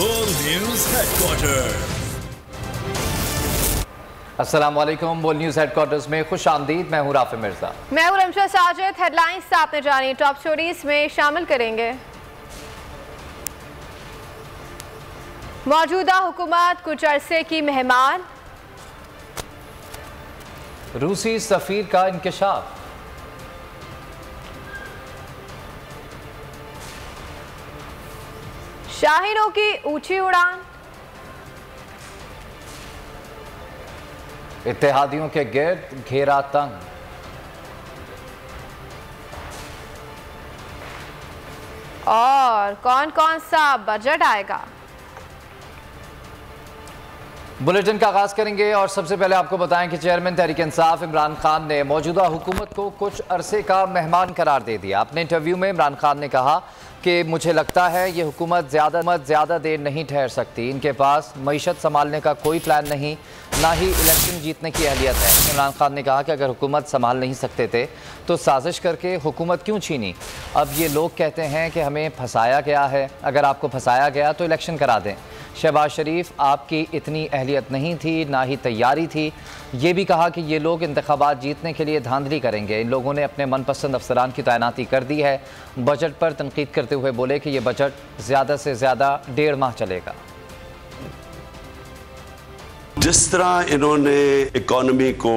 World news headquarter. अस्सलाम वालेकुम। World news headquarters में खुश आमदीद। मैं हूं राफे मिर्जा। मैं हूं रमशा साजिद। हेडलाइंस आपने जानी, टॉप स्टोरीज में शामिल करेंगे। मौजूदा हुकूमत कुछ अरसे की मेहमान, रूसी सफीर का इंकशाफ, शाहीनों की ऊंची उड़ान, इत्तेहादियों के गिर्द घेरा तंग, और कौन कौन सा बजट आएगा। बुलेटिन का आगाज करेंगे और सबसे पहले आपको बताएं कि चेयरमैन तहरीक इंसाफ इमरान खान ने मौजूदा हुकूमत को कुछ अरसे का मेहमान करार दे दिया। अपने इंटरव्यू में इमरान खान ने कहा कि मुझे लगता है ये हुकूमत ज़्यादा देर नहीं ठहर सकती। इनके पास मईशत संभालने का कोई प्लान नहीं, ना ही इलेक्शन जीतने की अहलियत है। इमरान खान ने कहा कि अगर हुकूमत संभाल नहीं सकते थे तो साजिश करके हुकूमत क्यों छीनी। अब ये लोग कहते हैं कि हमें फंसाया गया है। अगर आपको फंसाया गया तो इलेक्शन करा दें। शहबाज शरीफ, आपकी इतनी अहलियत नहीं थी, ना ही तैयारी थी। ये भी कहा कि ये लोग इंतखाबात जीतने के लिए धांधली करेंगे। इन लोगों ने अपने मनपसंद अफसरान की तैनाती कर दी है। बजट पर तनकीद करते हुए बोले कि ये बजट ज़्यादा से ज़्यादा 1.5 माह चलेगा। जिस तरह इन्होंने इकोनॉमी को,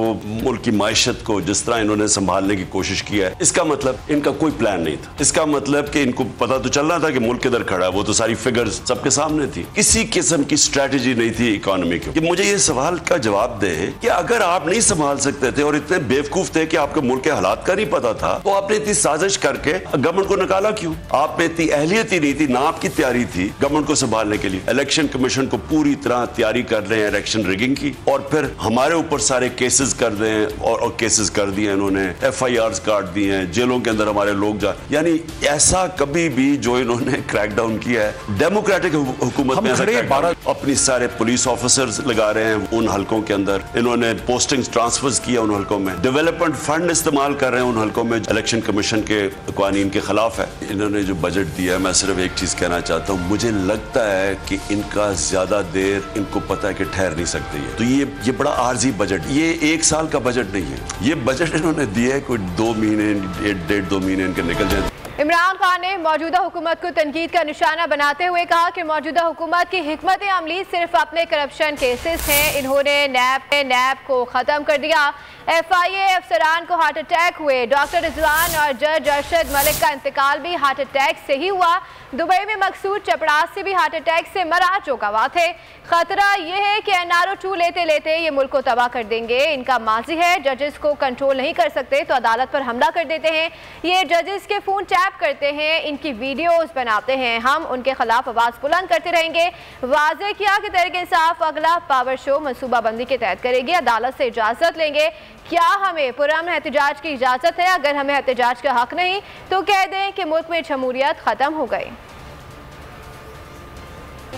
मुल्क की माइशत को जिस तरह इन्होंने संभालने की कोशिश किया है, इसका मतलब इनका कोई प्लान नहीं था। इसका मतलब कि इनको पता तो चल रहा था कि मुल्क किधर खड़ा है, वो तो सारी फिगर्स सबके सामने थी। किसी किस्म की स्ट्रेटेजी नहीं थी इकोनॉमी की। कि मुझे ये सवाल का जवाब दे कि अगर आप नहीं संभाल सकते थे और इतने बेवकूफ थे कि आपके मुल्क के हालात का नहीं पता था, तो आपने इतनी साजिश करके गवर्नमेंट को निकाला क्यों? आप में इतनी अहलियत ही नहीं थी, ना आपकी तैयारी थी गवर्नमेंट को संभालने के लिए। इलेक्शन कमीशन को पूरी तरह तैयारी कर रहे हैं इलेक्शन रिगिंग की, और फिर हमारे ऊपर सारे केसेस कर रहे हैं और केसेस कर दिए इन्होंने, FIRs काट दिए हैं, जेलों के अंदर हमारे लोग जा, यानी ऐसा कभी भी जो इन्होंने क्रैकडाउन किया है डेमोक्रेटिक हुकूमत में ऐसा अपनी सारे पुलिस ऑफिसर्स लगा रहे हैं उन हलकों के अंदर। इन्होंने पोस्टिंग्स ट्रांसफर्स किया उन हलकों में, डेवलपमेंट फंड इस्तेमाल कर रहे हैं उन हलकों में। इलेक्शन कमीशन के कानून के खिलाफ है। इन्होंने जो बजट दिया है, मैं सिर्फ एक चीज कहना चाहता हूँ, मुझे लगता है कि इनका ज्यादा देर इनको पता है कि ठहर नहीं सकते तो ये बड़ा आर्जी बजट, ये 1 साल का बजट नहीं है। ये बजट इन्होंने दिया है कोई 2 महीने, 1.5-2 महीने इनके निकल जाए। इमरान खान ने मौजूदा हुकूमत को तनकीद का निशाना बनाते हुए कहा कि मौजूदा हुकूमत की हिकमत अमली सिर्फ अपने करप्शन केसेस हैं। इन्होंने नैब को ख़त्म कर दिया। FIA अफसरान को हार्ट अटैक हुए। डॉक्टर रिजवान और जज अरशद मलिक का इंतकाल भी हार्ट अटैक से ही हुआ। दुबई में मकसूद चपड़ासी भी हार्ट अटैक से मरा, जो गवाह थे। खतरा यह है कि NRO 2 लेते लेते ये मुल्क को तबाह कर देंगे। इनका माजी है, जजेस को कंट्रोल नहीं कर सकते तो अदालत पर हमला कर देते हैं। ये जजेस के फ़ोन टैप करते हैं, इनकी वीडियोस बनाते हैं। हम उनके खिलाफ आवाज़ बुलंद करते रहेंगे। वाज़ेह किया कि तहरीक इंसाफ अगला पावर शो मनसूबाबंदी के तहत करेगी। अदालत से इजाज़त लेंगे। क्या हमें पुरअमन एहतजाज की इजाज़त है? अगर हमें एहतजाज का हक नहीं तो कह दें कि मुल्क में जमहूरियत ख़त्म हो गई।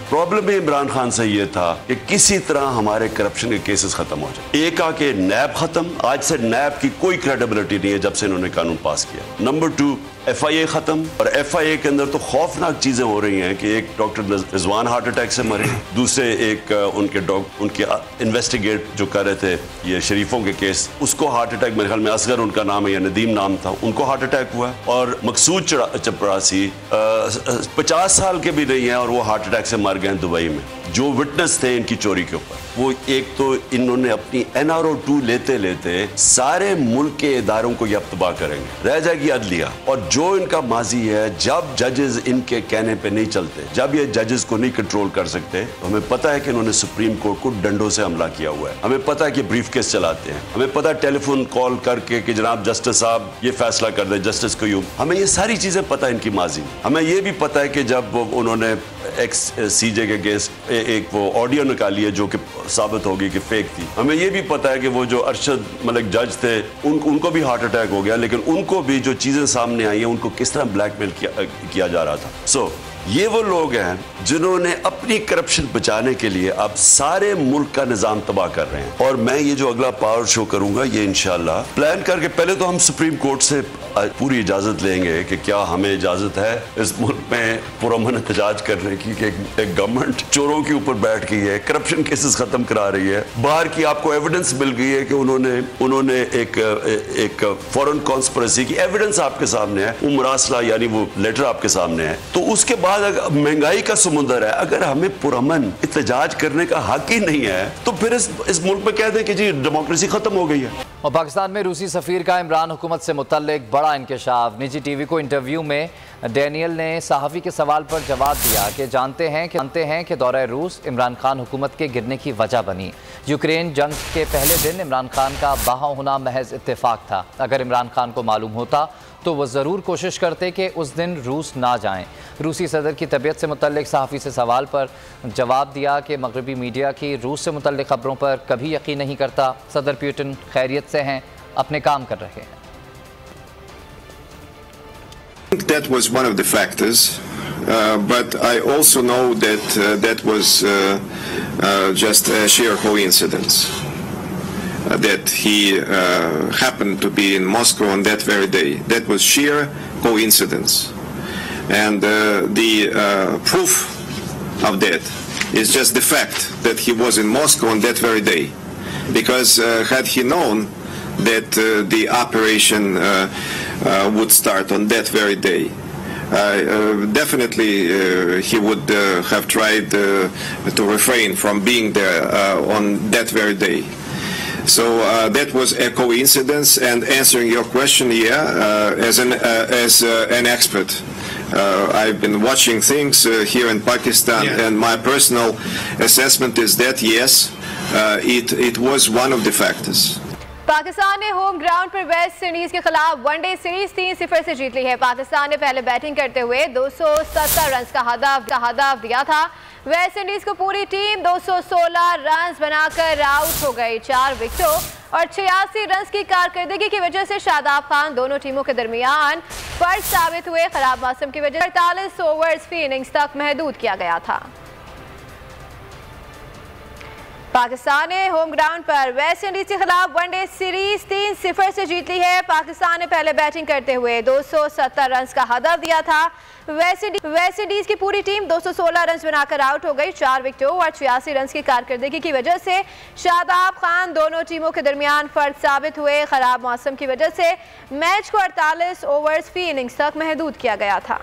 प्रॉब्लम में इमरान खान से ये था कि किसी तरह हमारे करप्शन के केसेस खत्म हो जाए। एक आके नैब खत्म, आज से नैब की कोई क्रेडिबिलिटी नहीं है जब से इन्होंने कानून पास किया। नंबर 2, FIA खत्म, और FIA के अंदर तो खौफनाक चीजें हो रही हैं कि एक डॉक्टर रिजवान हार्ट अटैक से मरे, दूसरे एक उनके इन्वेस्टिगेट जो कर रहे थे ये शरीफों के केस, उसको हार्ट अटैक, मेरे ख्याल में असगर उनका नाम है या नदीम नाम था, उनको हार्ट अटैक हुआ। और मकसूद चपरासी 50 साल के भी नहीं है और वो हार्ट अटैक से मर गए दुबई में। जो विटनेस थे इनकी चोरी के ऊपर, वो एक तो इन्होंने अपनी NRO 2 लेते लेते सारे मुल्क के इदारों को ये तबाह करेंगे। रह जाएगी अदलिया, और जो इनका माजी है, जब जजेस इनके कहने पे नहीं चलते, जब ये जजेस को नहीं कंट्रोल कर सकते, तो हमें पता है कि इन्होंने सुप्रीम कोर्ट को डंडों से हमला किया हुआ है। हमें पता है कि ब्रीफ केस चलाते हैं, हमें पता है टेलीफोन कॉल करके कि जनाब जस्टिस साहब ये फैसला कर दे, जस्टिस को यूं, हमें ये सारी चीजें पता है इनकी माजी। हमें ये भी पता है कि जब उन्होंने CJ के अगेंस्ट एक वो ऑडियो निकाली है जो कि साबित होगी कि फेक थी। हमें ये भी पता है कि वो जो अरशद मलिक जज थे उनको भी हार्ट अटैक हो गया, लेकिन उनको भी जो चीजें सामने आई हैं उनको किस तरह ब्लैकमेल किया जा रहा था। ये वो लोग हैं जिन्होंने अपनी करप्शन बचाने के लिए अब सारे मुल्क का निजाम तबाह कर रहे हैं। और मैं ये जो अगला पावर शो करूंगा ये इंशाल्लाह प्लान करके, पहले तो हम सुप्रीम कोर्ट से पूरी इजाजत लेंगे कि क्या हमें इजाजत है इस मुल्क में पुरअमन एहतजाज करने की कि एक गवर्नमेंट चोरों के ऊपर बैठ गई है, करप्शन केसेस खत्म करा रही है। बाहर की आपको एविडेंस मिल गई है कि उन्होंने एक फॉरेन कॉन्स्पिरेसी की एविडेंस आपके सामने है, वो मुरासला यानी वो लेटर आपके सामने है। तो उसके बाद महंगाई का समुंदर है, अगर हमें पुरअमन एहतजाज करने का हक ही नहीं है तो फिर इस मुल्क में कह दें कि जी डेमोक्रेसी खत्म हो गई है। और पाकिस्तान में रूसी सफीर का इमरान हुकूमत से मुतल्लिक बड़ा इंकशाफ। निजी टीवी को इंटरव्यू में डैनियल ने सहाफ़ी के सवाल पर जवाब दिया कि जानते हैं कि दौरा रूस इमरान खान हुकूमत के गिरने की वजह बनी। यूक्रेन जंग के पहले दिन इमरान खान का वहाँ होना महज इत्तेफाक था। अगर इमरान खान को मालूम होता तो वह ज़रूर कोशिश करते कि उस दिन रूस ना जाएं। रूसी सदर की तबीयत से मुतल्लिक सहाफ़ी से सवाल पर जवाब दिया कि मगरबी मीडिया की रूस से मुतल्लिक ख़बरों पर कभी यकीन नहीं करता। सदर पुतिन खैरियत से हैं, अपने काम कर रहे हैं। That was one of the factors, but I also know that that was just a sheer coincidence. That he happened to be in Moscow on that very day. That was sheer coincidence, and the proof of that is just the fact that he was in Moscow on that very day. Because had he known that the operation would start on that very day, definitely he would have tried to refrain from being there on that very day. So that was a coincidence. And answering your question, as an expert, I've been watching things here in Pakistan, and my personal assessment is that yes, it was one of the factors. Pakistan ने home ground पर West Indies के खिलाफ one day series 3-0 से जीत ली है। पाकिस्तान ने पहले batting करते हुए 270 रन का हदफ दिया था। वेस्ट इंडीज को पूरी टीम 216 रन बनाकर आउट हो गई। 4 विकेटों और 86 रन की कारकर्दगी की वजह से शादाब खान दोनों टीमों के दरमियान फर्क साबित हुए। खराब मौसम की वजह से 48 ओवर्स फी इनिंग्स तक महदूद किया गया था। पाकिस्तान ने होम ग्राउंड पर वेस्ट इंडीज के खिलाफ वनडे सीरीज 3-0 से जीत ली है। पाकिस्तान ने पहले बैटिंग करते हुए 270 रन का हदफ दिया था। वेस्ट इंडीज की पूरी टीम 216 रन बनाकर आउट हो गई। 4 विकेटों और 86 रन की कारकर्दगी की वजह से शादाब खान दोनों टीमों के दरमियान फर्क साबित हुए। खराब मौसम की वजह से मैच को 48 ओवर्स फी इनिंग्स तक महदूद किया गया था।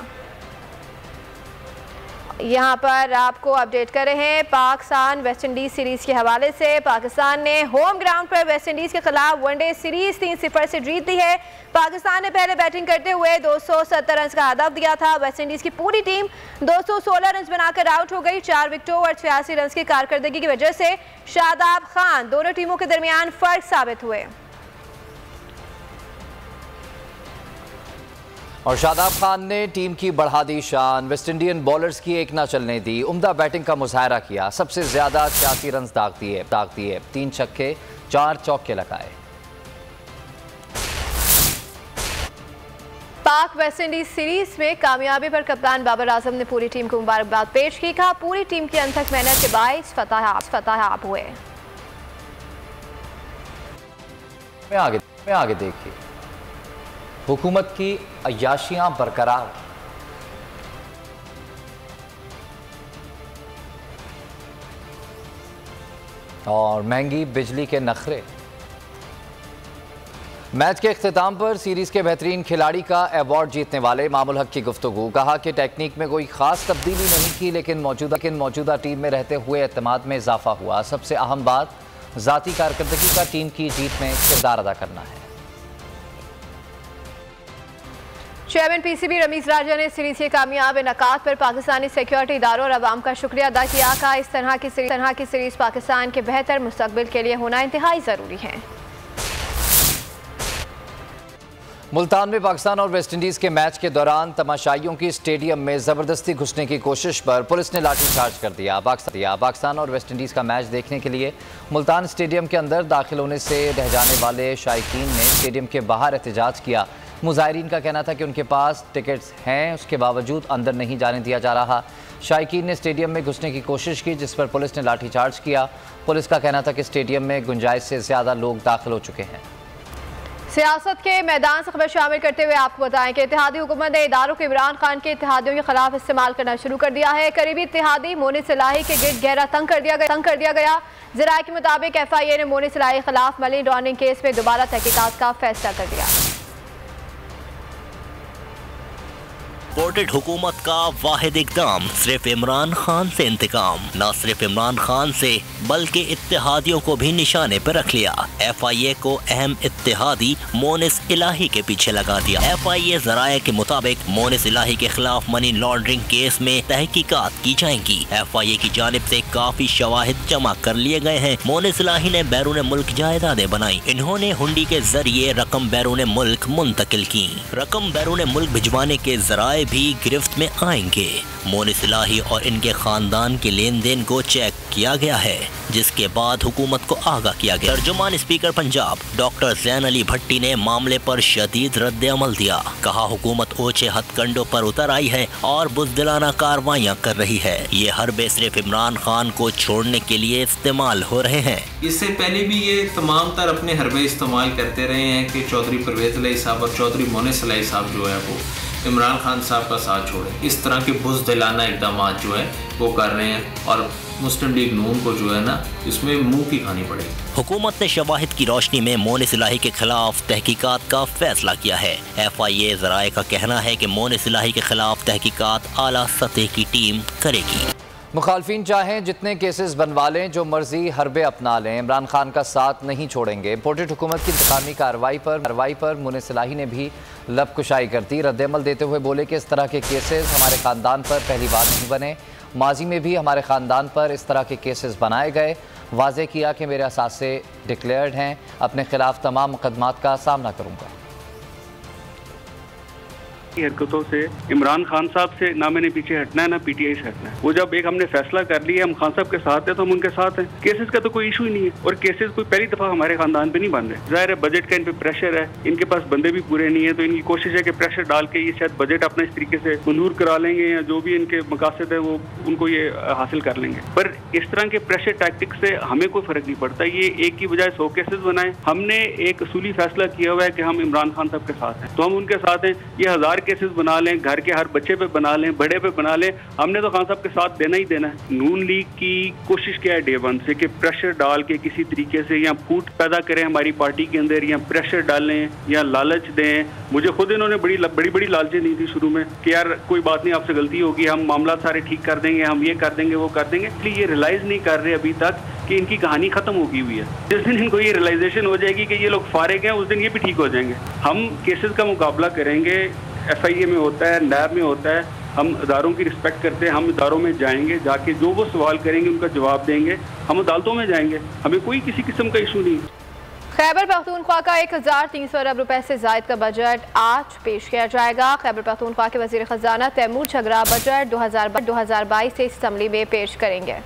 यहाँ पर आपको अपडेट कर रहे हैं पाकिस्तान वेस्ट इंडीज सीरीज के हवाले से। पाकिस्तान ने होम ग्राउंड पर वेस्ट इंडीज के खिलाफ वनडे सीरीज 3-0 से जीत ली है। पाकिस्तान ने पहले बैटिंग करते हुए 270 रन का हदफ दिया था। वेस्ट इंडीज की पूरी टीम 216 रन बनाकर आउट हो गई। 4 विकेटों और 86 रन की कारकर्दगी की वजह से शादाब खान दोनों टीमों के दरमियान फर्क साबित हुए। और शादाब खान ने टीम की बढ़ा दी शान। वेस्ट इंडियन बॉलर्स की एक ना चलने दी, उम्दा बैटिंग का मुजाहरा किया। सबसे ज्यादा 86 रन दाग दिए, 3 छक्के 4 चौके लगाए। पाक वेस्ट इंडीज सीरीज में कामयाबी पर कप्तान बाबर आजम ने पूरी टीम को मुबारकबाद पेश की। कहा पूरी टीम की अनथक मेहनत के बायस फतह आप हुए। आगे देखिए, हुकूमत की अय्याशियां बरकरार। और महंगी बिजली के नखरे। मैच के इख्तिताम पर सीरीज के बेहतरीन खिलाड़ी का अवार्ड जीतने वाले मामूल हक की गुफ्तगू। कहा कि टेक्निक में कोई खास तब्दीली नहीं की, लेकिन मौजूदा टीम में रहते हुए एतमाद में इजाफा हुआ। सबसे अहम बात ज़ाती कारकर्दगी का टीम की जीत में किरदार अदा करना है। चेयरमैन पीसीबी रमीज राजा ने सीरीज के कामयाब इनकाद पर पाकिस्तानी सिक्योरिटी इदारों और अवाम का शुक्रिया अदा किया। कहा इस तरह की सीरीज पाकिस्तान के बेहतर मुस्तकबिल के लिए होना इंतहाई ज़रूरी है। मुल्तान में पाकिस्तान और वेस्ट इंडीज़ के मैच के दौरान तमाशाइयों की स्टेडियम में ज़बरदस्ती घुसने की कोशिश पर पुलिस ने लाठीचार्ज कर दिया। पाकिस्तान और वेस्ट इंडीज़ का मैच देखने के लिए मुल्तान स्टेडियम के अंदर दाखिल होने से रह जाने वाले शायकीन ने स्टेडियम के बाहर एहतजाज किया। मुजाहिरीन का कहना था कि उनके पास टिकट्स हैं, उसके बावजूद अंदर नहीं जाने दिया जा रहा। शायकीन ने स्टेडियम में घुसने की कोशिश की, जिस पर पुलिस ने लाठीचार्ज किया। पुलिस का कहना था कि स्टेडियम में गुंजाइश से ज़्यादा लोग दाखिल हो चुके हैं। सियासत के मैदान से खबर शामिल करते हुए आपको बताएं कि इत्तेहादी हुकूमत ने इदारों को इमरान खान के इत्तेहादियों के खिलाफ इस्तेमाल करना शुरू कर दिया है। करीबी इत्तेहादी मोनिस इलाही के गिर्द गहरा तंग कर दिया गया। ज़राए के मुताबिक FIA ने मोनिस इलाही के खिलाफ मनी लॉन्ड्रिंग केस में दोबारा तहकीकात का फैसला कर दिया। सपोर्टेड हुकूमत का वाहिद इक़दाम, सिर्फ इमरान खान से इंतकाम। न सिर्फ इमरान खान से बल्कि इत्तेहादियों को भी निशाने पर रख लिया। FIA को अहम इत्तेहादी मोनिस इलाही के पीछे लगा दिया। FIA ज़राए के मुताबिक मोनिस इलाही के खिलाफ मनी लॉन्ड्रिंग केस में तहकीकात की जाएंगी। FIA की जानिब से काफी शवाहिद जमा कर लिए गए हैं। मोनिस इलाही ने बैरून मुल्क जायदादें बनाई। इन्होंने हुंडी के जरिए रकम बैरून मुल्क मुंतकिल की। रकम बैरून मुल्क भिजवाने के ज़राए भी गिरफ्त में आएंगे। मोनिस इलाही और इनके खानदान के लेन देन को चेक किया गया है, जिसके बाद हुकूमत को आगाह किया गया। तर्जुमान स्पीकर पंजाब डॉक्टर ज़ैन अली भट्टी ने मामले पर शदीद रद्द अमल दिया। कहा हुकूमत ओछे हथकंडों पर उतर आई है और बुज़दिलाना कार्रवाइयाँ कर रही है। ये हरबे सिर्फ इमरान खान को छोड़ने के लिए इस्तेमाल हो रहे हैं। इससे पहले भी ये तमाम तर अपने हरबे इस्तेमाल करते रहे हैं कि चौधरी परवेज़ इलाही साहब और चौधरी मोनिस इलाही साहब जो है वो इमरान खान साहब का साथ छोड़े। इस तरह के बुज़दिलाना इक़दाम जो है वो कर रहे हैं और मुस्लिम लीग नून को जो है ना इसमें मुंह की खानी पड़ेगी। हुकूमत ने शवाहिद की रोशनी में मोनिस इलाही के खिलाफ तहकीकात का फैसला किया है। FIA ज़राए का कहना है कि मोनिस इलाही के खिलाफ तहकीकात आला सतह की टीम करेगी। मुखालफिन चाहें जितने केसेस बनवा लें, जो मर्जी हरबे अपना लें, इमरान खान का साथ नहीं छोड़ेंगे। इम्पोर्टेड हुकूमत की इंतकामी कार्रवाई पर मोनिस इलाही ने भी लबकुशाई कर दी। रद्दअमल देते हुए बोले कि इस तरह के केसेस हमारे ख़ानदान पर पहली बार नहीं बने, माजी में भी हमारे ख़ानदान पर इस तरह के केसेस बनाए गए। वाज़ेह किया कि मेरे असासे डिक्लेयर्ड हैं, अपने खिलाफ तमाम मुकदमात का सामना करूँगा। हरकतों से इमरान खान साहब से ना मैंने पीछे हटना है ना PTI से हटना है। वो जब एक हमने फैसला कर लिया हम खान साहब के साथ है तो हम उनके साथ हैं। केसेस का तो कोई इशू ही नहीं है और केसेस कोई पहली दफा हमारे खानदान पे नहीं बन रहे। जाहिर है बजट का इन पे प्रेशर है, इनके पास बंदे भी पूरे नहीं है, तो इनकी कोशिश है कि प्रेशर डाल के ये शायद बजट अपना इस तरीके से मंजूर करा लेंगे या जो भी इनके मकासद है वो उनको ये हासिल कर लेंगे। पर इस तरह के प्रेशर टैक्टिक से हमें कोई फर्क नहीं पड़ता। ये एक की बजाय 100 केसेस बनाए। हमने एक असूली फैसला किया हुआ है कि हम इमरान खान साहब के साथ हैं तो हम उनके साथ हैं। ये 1000 केसेस बना लें, घर के हर बच्चे पे बना लें, बड़े पे बना लें, हमने तो खान साहब के साथ देना ही देना है। नून लीग की कोशिश क्या है डे वन से कि प्रेशर डाल के किसी तरीके से या फूट पैदा करें हमारी पार्टी के अंदर, या प्रेशर डालें या लालच दें। मुझे खुद इन्होंने बड़ी लालचें दी थी शुरू में कि यार कोई बात नहीं, आपसे गलती होगी, हम मामला सारे ठीक कर देंगे, हम ये कर देंगे वो कर देंगे। इसलिए ये रियलाइज नहीं कर रहे अभी तक कि इनकी कहानी खत्म हो गई हुई है। जिस दिन इनको ये रियलाइजेशन हो जाएगी कि ये लोग फारिग हैं, उस दिन ये भी ठीक हो जाएंगे। हम केसेस का मुकाबला करेंगे, FIA में होता है, NAB में होता है, हम इदारों की रिस्पेक्ट करते हैं। हम इदारों में जाएंगे, जाके जो वो सवाल करेंगे उनका जवाब देंगे। हम अदालतों में जाएंगे, हमें कोई किसी किस्म का इशू नहीं। खैबर पख्तूनख्वा का 1300 अरब रुपए से जायद का बजट आज पेश किया जाएगा। खैबर पख्तूनख्वा के वजीर खजाना तैमूर झगड़ा बजट 2022 से असम्बली में पेश करेंगे।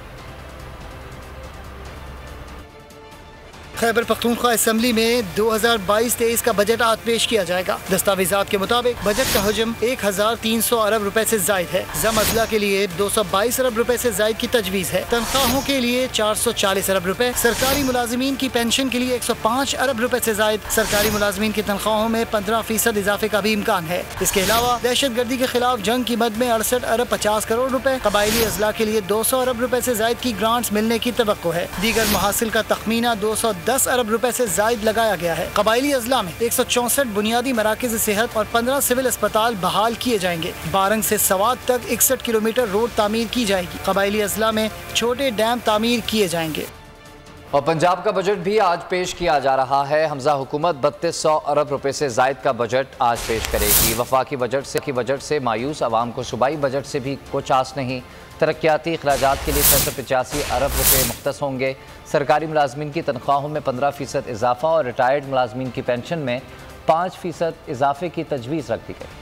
खैबर पख्तूनख्वा असम्बली में 2022-23 का बजट आज पेश किया जाएगा। दस्तावेजात के मुताबिक बजट का हजम 1300 अरब रुपए से जायद है। जम अजला के लिए 222 अरब रुपए से जायद की तजवीज़ है। तनख्वाहों के लिए 440 अरब रुपए, सरकारी मुलाजिमीन की पेंशन के लिए 105 अरब रुपए से जायद, सरकारी मुलाजिमीन की तनख्वाहों में 15% इजाफे का भी इम्कान है। इसके अलावा दहशत गर्दी के खिलाफ जंग की मद में 68 अरब 50 करोड़ रुपए, कबायली अजला के लिए 200 अरब रुपए से जायद की ग्रांट्स मिलने की तवक्को है। दीगर महासिल का तखमीना 210 अरब रुपए से जायद लगाया गया है। कबायली अजला में 164 बुनियादी मराकज़ सेहत और 15 सिविल अस्पताल बहाल किए जाएंगे। बारंग से सवात तक 61 किलोमीटर रोड तामीर की जाएगी। कबायली अजला में छोटे डैम तामीर किए जाएंगे। और पंजाब का बजट भी आज पेश किया जा रहा है। हमजा हुकूमत 3200 अरब रुपए से जायद का बजट आज पेश करेगी। वफाकी बजट से मायूस आवाम को सूबाई बजट से भी कुछ आस नहीं। तरक्याती अखराजात के लिए 685 अरब रुपए मुख्तस होंगे। सरकारी मुलाजमीन की तनख्वाहों में 15% इजाफा और रिटायर्ड मुलाजमीन की पेंशन में 5% इजाफे की तजवीज़ रख दी गई।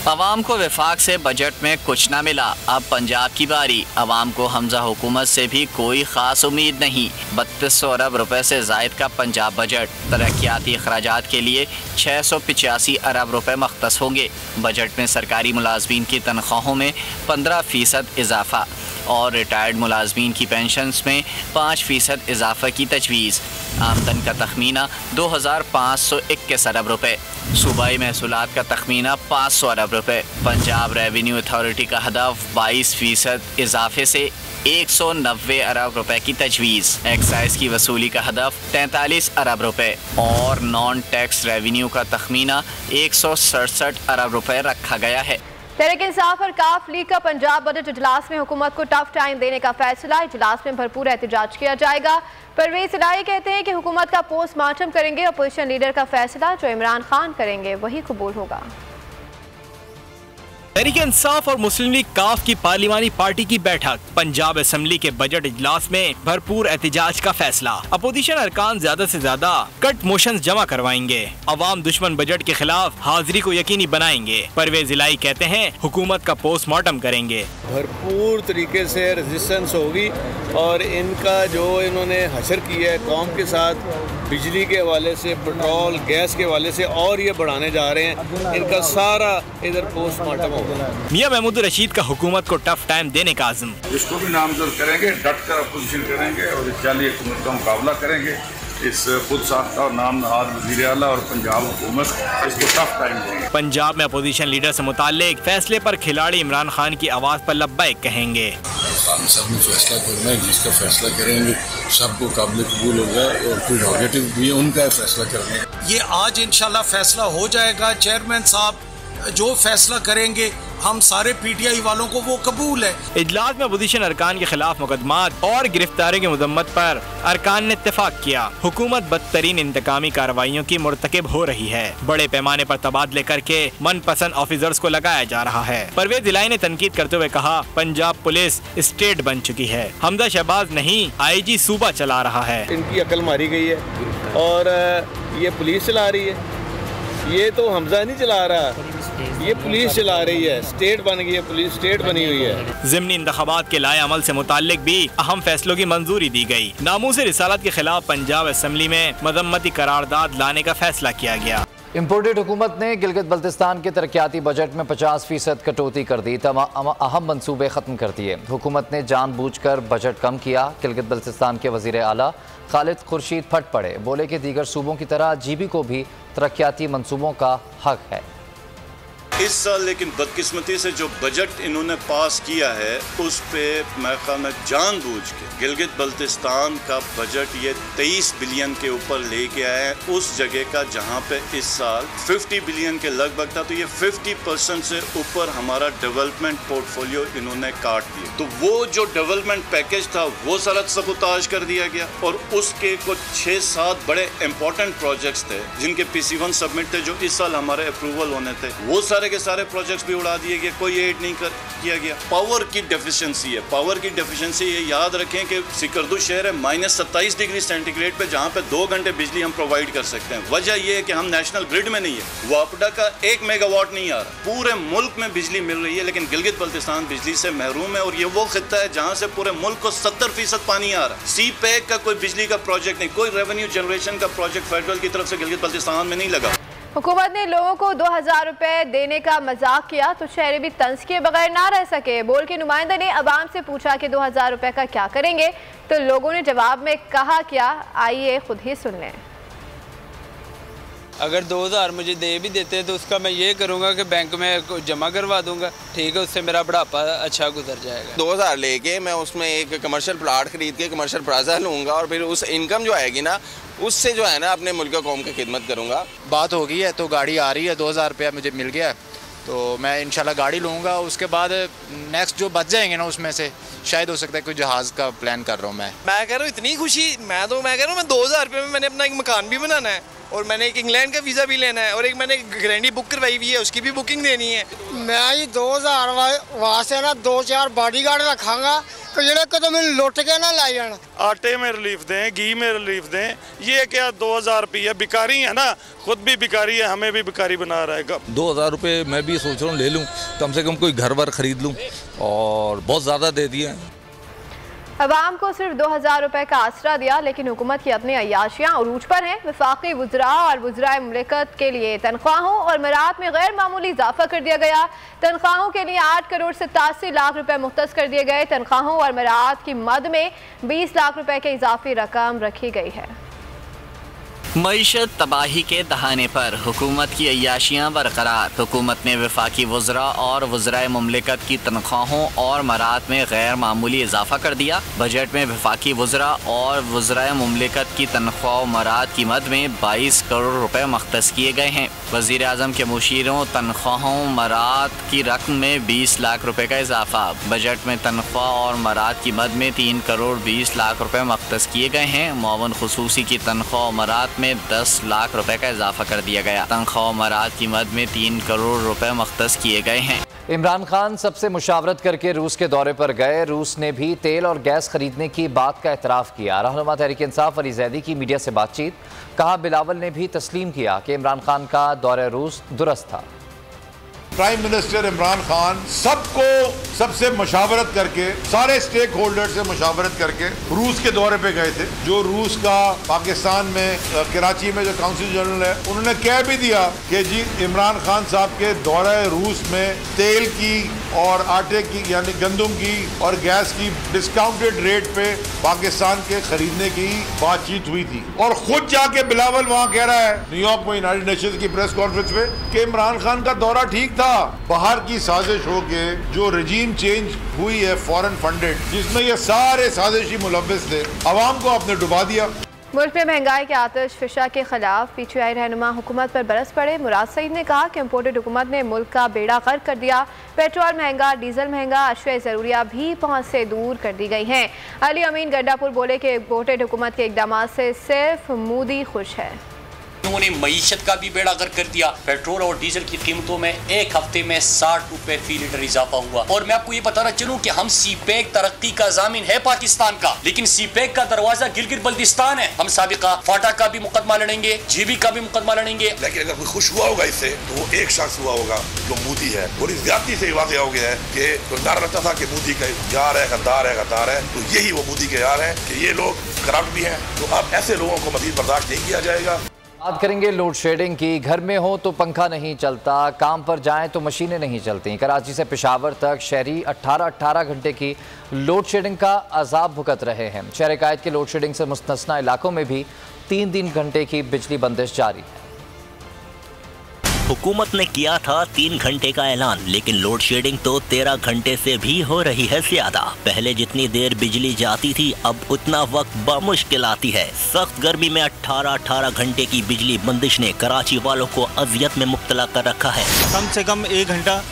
अवाम को वफाक से बजट में कुछ न मिला, अब पंजाब की बारी। अवाम को हमजा हुकूमत से भी कोई ख़ास उम्मीद नहीं। 3200 अरब रुपए से ज़ायद का पंजाब बजट। तरक्याती अखराजात के लिए 685 अरब रुपए मख्तस होंगे। बजट में सरकारी मुलाजमीन की तनख्वाहों में 15% इजाफा और रिटायर्ड मुलाजमीन की पेंशन्स में 5% इजाफा की तजवीज़। आमदन का तखमीना 2521 अरब रुपए। सूबाई महसूलात का तखमीना 500 अरब रुपए। पंजाब रेवेन्यू अथॉरिटी का हदफ 22% इजाफे से 190 अरब रुपए की तजवीज़। एक्साइज की वसूली का हदफ 43 अरब रुपए और नॉन टैक्स रेवेन्यू का तखमीना 167 अरब रुपए रखा गया है। तहरीक इंसाफ और काफ लीग का पंजाब बजट इजलास में हुकूमत को टफ टाइम देने का फैसला। इजलास में भरपूर एहतजाज किया जाएगा। परवेज इलाही कहते हैं कि हुकूमत का पोस्टमार्टम करेंगे। अपोजिशन लीडर का फैसला जो इमरान खान करेंगे वही कबूल होगा। तहरीक इंसाफ और मुस्लिम लीग काफ की पार्लिमानी पार्टी की बैठक। पंजाब असेंबली के बजट इजलास में भरपूर एहतजाज का फैसला। अपोजिशन अरकान ज्यादा से ज्यादा कट मोशंस जमा करवाएंगे। अवाम दुश्मन बजट के खिलाफ हाजिरी को यकीनी बनाएंगे। परवेज इलाही कहते हैं हुकूमत का पोस्टमार्टम करेंगे। भरपूर तरीके से रेजिस्टेंस होगी और इनका जो इन्होंने हशर किया है कौम के साथ, बिजली के हवाले से, पेट्रोल गैस के हवाले से, और ये बढ़ाने जा रहे हैं, इनका सारा इधर पोस्टमार्टम होगा। मियां महमूद रशीद का हुकूमत को टफ टाइम देने का आज़म। जिसको भी नामजद करेंगे डट कर अपोजिशन करेंगे और इस जाली हुकूमत का मुकाबला करेंगे। इस खुद साख्ता और नाम नहाद वज़ीर आला और पंजाब हुकूमत इसको टफ टाइम देंगे। पंजाब में अपोजिशन लीडर से मुताल्लिक फैसले पर खिलाड़ी इमरान खान की आवाज़ पर लब्बैक कहेंगे। सब ने फैसला करना है, जिसका फैसला करेंगे सबको काबिल कबूल होगा और कोई नेगेटिव भी है उनका फैसला करना है। ये आज इंशाल्लाह फैसला हो जाएगा। चेयरमैन साहब जो फैसला करेंगे हम सारे पीटीआई वालों को वो कबूल है। इजलास में अपोजिशन अरकान के खिलाफ मुकदमात और गिरफ्तारी की मजम्मत पर अरकान ने इत्तेफाक किया। हुकूमत बदतरीन इंतकामी कार्रवाइयों की मुर्तकिब हो रही है। बड़े पैमाने पर तबादले करके मनपसंद ऑफिसर्स को लगाया जा रहा है। परवेज इलाही ने तनकीद करते हुए कहा पंजाब पुलिस स्टेट बन चुकी है। हमजा शहबाज नहीं IG सूबा चला रहा है। इनकी अकल मारी गई है और ये पुलिस चला रही है। ये तो हमजा नहीं चला रहा, ये पुलिस चला रही है। स्टेट बन गई है, पुलिस स्टेट बनी हुई है। ज़िमनी इंतखाबात के लाए अमल से मुताल्लिक भी अहम फैसलों की मंजूरी दी गई। नामूस रिसालत के खिलाफ पंजाब असेंबली में मजम्मती करारदाद लाने का फैसला किया गया। इम्पोर्टेड हुकूमत ने गिलगित बल्तिस्तान के तरक्याती बजट में 50% कटौती कर दी। अहम मंसूबे ख़त्म कर दिए। हुकूमत ने जानबूझकर बजट कम किया। गिलगित बल्तिस्तान के वज़ीर आला खालिद खुर्शीद फट पड़े, बोले कि दीगर सूबों की तरह GB को भी तरक्याती मंसूबों का हक है। इस साल लेकिन बदकिस्मती से जो बजट इन्होंने पास किया है उस पे मैं ख्याल में जानबूझ के गिलगित बल्तिस्तान का बजट ये 23 बिलियन के ऊपर लेके आए हैं उस जगह का जहां पे इस साल 50 बिलियन के लगभग था। तो ये 50% से ऊपर हमारा डेवलपमेंट पोर्टफोलियो इन्होंने काट दिया। तो वो जो डेवलपमेंट पैकेज था वो सारा सबूताज कर दिया गया और उसके कुछ 6-7 बड़े इंपॉर्टेंट प्रोजेक्ट्स थे जिनके PC1 सबमिट थे जो इस साल हमारे अप्रूवल होने थे, वो सारे के सारे प्रोजेक्ट्स भी उड़ा दिए गए, कोई एड नहीं किया गया। पावर की डेफिशिएंसी है। पावर की डेफिशिएंसी ये याद रखें कि सिकरदू शहर है -27 डिग्री सेंटीग्रेड पे जहां पे 2 घंटे बिजली हम प्रोवाइड कर सकते हैं। वजह यह है कि हम नेशनल ग्रिड में नहीं है। वापडा का 1 मेगावाट नहीं आ रहा। पूरे मुल्क में बिजली मिल रही है लेकिन गिलगित बल्तिस्तान बिजली से महरूम है और ये वो खित्ता है जहां से पूरे मुल्क को 70% पानी आ रहा है। CPEC का कोई बिजली का प्रोजेक्ट नहीं, कोई रेवेन्यू जनरेशन का प्रोजेक्ट फेडरल की तरफ से गिलगित बल्तिस्तान में नहीं लगा। हुकूमत ने लोगों को 2000 रुपए देने का मजाक किया तो शहरी भी तंज किए बगैर ना रह सके। बोल के नुमाइंदा ने अवाम से पूछा कि 2000 रुपए का क्या करेंगे तो लोगों ने जवाब में कहा क्या, आइए खुद ही सुन लें। अगर 2000 मुझे दे भी देते तो उसका मैं ये करूँगा कि बैंक में जमा करवा दूंगा, ठीक है, उससे मेरा बुढ़ापा अच्छा गुजर जाएगा। 2000 लेके मैं उसमें एक कमर्शियल प्लाट खरीद के कमर्शियल प्लाजा लूँगा और फिर उस इनकम जो आएगी ना उससे जो है ना अपने मुल्क कौम की खिदमत करूँगा। बात हो गई है तो गाड़ी आ रही है, 2000 रुपया मुझे मिल गया तो मैं इंशाल्लाह गाड़ी लूँगा। उसके बाद नेक्स्ट जो बच जाएंगे ना उसमें से शायद हो सकता है कोई जहाज़ का प्लान कर रहा हूँ। मैं कह रहा हूँ इतनी खुशी, मैं कह रहा हूँ मैं 2000 रुपये में मैंने अपना एक मकान भी बनाना है। और मैंने एक इंग्लैंड का वीज़ा भी लेना है और एक मैंने ग्रैंडी बुक करवाई हुई है, उसकी भी बुकिंग देनी है। मैं ही 2000 वास्ते ना 2-4 बॉडीगार्ड रखांगा तो जेड़े कदम लुट के ना ला जान। आटे में रिलीफ दें, घी में रिलीफ दें, ये क्या 2000 रुपये भिखारी है ना, खुद भी भिखारी है, हमें भी भिखारी बना रहा है। 2000 रुपये मैं भी सोच रहा हूँ ले लूँ, कम से कम कोई घर वर खरीद लूँ, और बहुत ज़्यादा दे दिए। अवाम को सिर्फ 2000 रुपए का आसरा दिया, लेकिन हुकूमत की अपनी अय्याशियाँ अरूज पर हैं। वफाकी वज़रा और वज़राए मुमलिकत के लिए तनख्वाहों और मरात में गैर मामूली इजाफा कर दिया गया। तनख्वाहों के लिए 8 करोड़ 87 लाख रुपए मुख्तस कर दिए गए। तनख्वाहों और मरात की मद में 20 लाख रुपए की इजाफी रकम रखी गई है। मईशत तबाही के दहाने पर हुकूमत की अय्याशियाँ बरकरार। हुकूमत ने वफाकी वज़रा और वज़राए मुमलिकत की तनख्वाहों और मरात में गैर मामूली इजाफा कर दिया। बजट में वफाकी वज़रा और वज़राए मुमलिकत की तनख्वाह और मरात की मद में 22 करोड़ रुपए मुख्तस किए गए हैं। वज़ीर आज़म के मुशीरों तनख्वाहों मरात की रकम में 20 लाख रुपए का इजाफा। बजट में तनख्वाह और मरात की मद में 3 करोड़ 20 लाख रुपए मुख्तस किए गए हैं। मुआवन खुसूसी की तनख्वाह और मरात में 10 लाख रुपए का इजाफा कर दिया गया। तनख्वाह मरात की मद में 3 करोड़ रुपए मुख्तस किए गए हैं। इमरान खान सबसे मुशावरत करके रूस के दौरे पर गए। रूस ने भी तेल और गैस खरीदने की बात का एतराफ़ किया। रहनुमा तहरीक इंसाफ अली ज़ैदी की मीडिया से बातचीत। कहा बिलावल ने भी तस्लीम किया कि इमरान खान का दौरे रूस दुरुस्त था। प्राइम मिनिस्टर इमरान खान सबको सबसे मुशावरत करके, सारे स्टेक होल्डर से मुशावरत करके रूस के दौरे पे गए थे। जो रूस का पाकिस्तान में कराची में जो काउंसिल जनरल है, उन्होंने कह भी दिया कि जी इमरान खान साहब के दौरे रूस में तेल की और आटे की यानी गंदम की और गैस की डिस्काउंटेड रेट पे पाकिस्तान के खरीदने की बातचीत हुई थी। और खुद जाके बिलावल वहाँ कह रहा है न्यूयॉर्क में यूनाइटेड नेशंस की प्रेस कॉन्फ्रेंस में कि इमरान खान का दौरा ठीक था। बाहर की साजिश हो के जो रजीम चेंज हुई है फॉरेन फंडेड, जिसमें ये सारे साजिशी मुलव्विस थे, अवाम को आपने डुबा दिया। मुल्क में महंगाई के आतिश फिशा के खिलाफ पीटीआई रहनुमा हुकूमत पर बरस पड़े। मुराद सईद ने कहा कि इम्पोर्टेड हुकूमत ने मुल्क का बेड़ा गर्क कर दिया। पेट्रोल महंगा, डीजल महंगा, अशिया ज़रूरिया भी पहुँच से दूर कर दी गई हैं। अली अमीन गंडापुर बोले कि इम्पोर्टेड हुकूमत के इकदाम से सिर्फ मोदी खुश है। उन्होंने मईशत का भी बेड़ा गर्क कर दिया। पेट्रोल और डीजल की कीमतों में एक हफ्ते में 60 रुपए फी लीटर इजाफा हुआ। और मैं आपको ये बताना चलूं कि हम सीपेक तरक्की का जामिन है पाकिस्तान का, लेकिन सीपेक का दरवाजा गिलगित बल्तिस्तान है। हम साबिका फाटा का भी मुकदमा लड़ेंगे, जीबी का भी मुकदमा लड़ेंगे। लेकिन अगर कोई खुश हुआ होगा इससे तो वो एक शख्स हुआ होगा जो मोदी है। बड़ी ज्यादती से वाक़या हो गया है कि तो डर रहता था कि मोदी का यार है, गद्दार है, तो यही वो मोदी के यार है कि ये लोग करप्ट भी हैं। तो अब ऐसे लोगों को मजीद बर्दाश्त नहीं किया जाएगा। बात करेंगे लोड शेडिंग की। घर में हो तो पंखा नहीं चलता, काम पर जाएं तो मशीनें नहीं चलती। कराची से पेशावर तक शहरी 18 घंटे की लोड शेडिंग का अजाब भुगत रहे हैं। शहर कायद के लोड शेडिंग से मुस्तस्ना इलाकों में भी 3 घंटे की बिजली बंदिश जारी है। हुकूमत ने किया था 3 घंटे का ऐलान, लेकिन लोड शेडिंग तो 13 घंटे से भी हो रही है ज्यादा। पहले जितनी देर बिजली जाती थी अब उतना वक्त बामुश्किल आती है। सख्त गर्मी में 18 घंटे की बिजली बंदिश ने कराची वालों को अजियत में मुब्तला कर रखा है। कम से कम 1 घंटा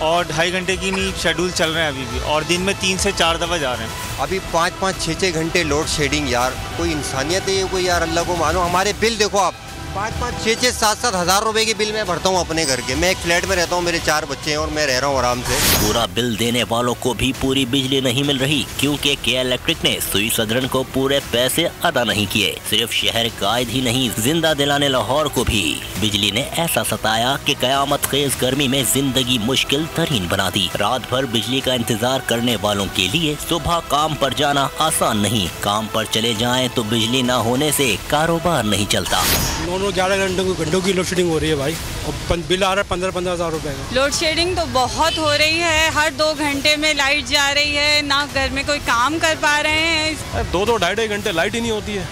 और 2.5 घंटे की नहीं शेड्यूल चल रहे हैं अभी भी, और दिन में 3 से 4 दफ़ा जा रहे हैं। अभी 5-5, 6-6 घंटे लोड शेडिंग। यार कोई इंसानियत है कोई? यार अल्लाह को मानो, हमारे बिल देखो आप, 5-5, 6-6, 7-7 हज़ार रुपए के बिल मैं भरता हूँ अपने घर के। मैं एक फ्लैट में रहता हूँ, मेरे 4 बच्चे हैं और मैं रह रहा हूँ आराम से। पूरा बिल देने वालों को भी पूरी बिजली नहीं मिल रही, क्योंकि के इलेक्ट्रिक ने सुई सदरन को पूरे पैसे अदा नहीं किए। सिर्फ शहर कायद ही नहीं, जिंदा दिलाने लाहौर को भी बिजली ने ऐसा सताया कि कयामत खेज गर्मी में जिंदगी मुश्किल तरीन बना दी। रात भर बिजली का इंतजार करने वालों के लिए सुबह काम पर जाना आसान नहीं। काम पर चले जाएं तो बिजली न होने से कारोबार नहीं चलता। 9-11 घंटों की लोड शेडिंग हो रही है भाई, और बिल आ रहा है 15-15 हज़ार रुपए का। लोड शेडिंग तो बहुत हो रही है, हर 2 घंटे में लाइट जा रही है, ना घर में कोई काम कर पा रहे हैं। 2-2, 2.5 घंटे लाइट ही नहीं होती है।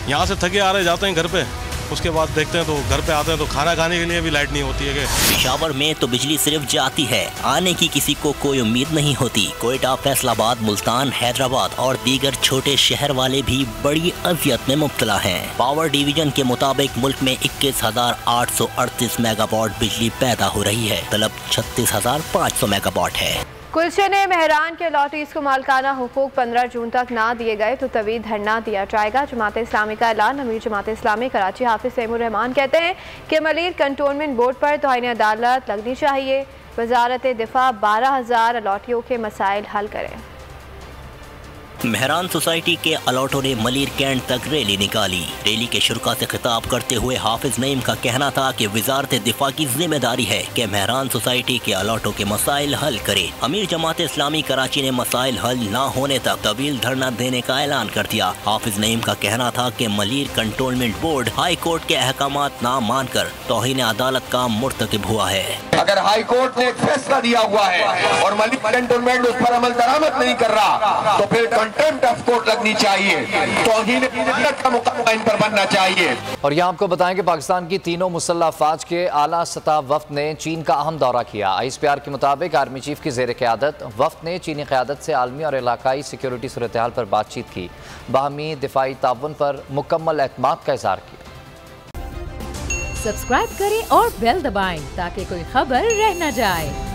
यहाँ से थके आ रहे जाते हैं घर पे, उसके बाद देखते हैं तो घर पे आते हैं तो खाना खाने के लिए भी लाइट नहीं होती है। पेशावर में तो बिजली सिर्फ जाती है, आने की किसी को कोई उम्मीद नहीं होती। कोयटा, फैसलाबाद, मुल्तान, हैदराबाद और दीगर छोटे शहर वाले भी बड़ी अजियत में मुब्तला हैं। पावर डिवीजन के मुताबिक मुल्क में 21,838 मेगावाट बिजली पैदा हो रही है। तलब 36,500 मेगावाट है। कुलचे ने मेहरान के अलॉटीज को मालकाना हुकूक 15 जून तक ना दिए गए तो तवील धरना दिया जाएगा। जमात इस्लामी का ऐलान। अमीर जमात इस्लामी कराची हाफिज तैमूर रहमान कहते हैं कि मलीर कंटोनमेंट बोर्ड पर तौहीन अदालत लगनी चाहिए। वजारत दिफा 12,000 अलॉटियों के मसाइल हल करें। मेहरान सोसाइटी के अलॉटों ने मलीर कैंट तक रैली निकाली। रैली के शुरा से खिताब करते हुए हाफिज नईम का कहना था कि वजारत दिफा की जिम्मेदारी है कि मेहरान सोसाइटी के अलॉटों के मसाइल हल करे। अमीर जमात इस्लामी कराची ने मसाइल हल न होने तक तवील धरना देने का ऐलान कर दिया। हाफिज नईम का कहना था कि Malir cantonment board high court के अहकामात ना मानकर तौहीन अदालत का मुर्तकिब हुआ है। अगर हाई कोर्ट ने एक फैसला दिया हुआ है और मलीर कंटोनमेंट उस पर अमल दरामद नहीं कर रहा तो फिर कंटेम्प्ट ऑफ कोर्ट लगनी चाहिए, तौहीन अदालत का मुकदमा इन पर बनना चाहिए। और यहाँ आपको बताएं कि पाकिस्तान की तीनों मुसल्लह अफवाज के आला सतह वफ्द ने चीन का अहम दौरा किया। ISPR के मुताबिक आर्मी चीफ की ज़ेर क़यादत वफ्द ने चीनी क़यादत से आलमी और इलाकाई सिक्योरिटी सूरत हाल पर बातचीत की। बाहमी दिफाई ताउन पर मुकम्मल एतमाद का इज़हार किया। सब्सक्राइब करें और बेल दबाएं ताकि कोई खबर रह न जाए।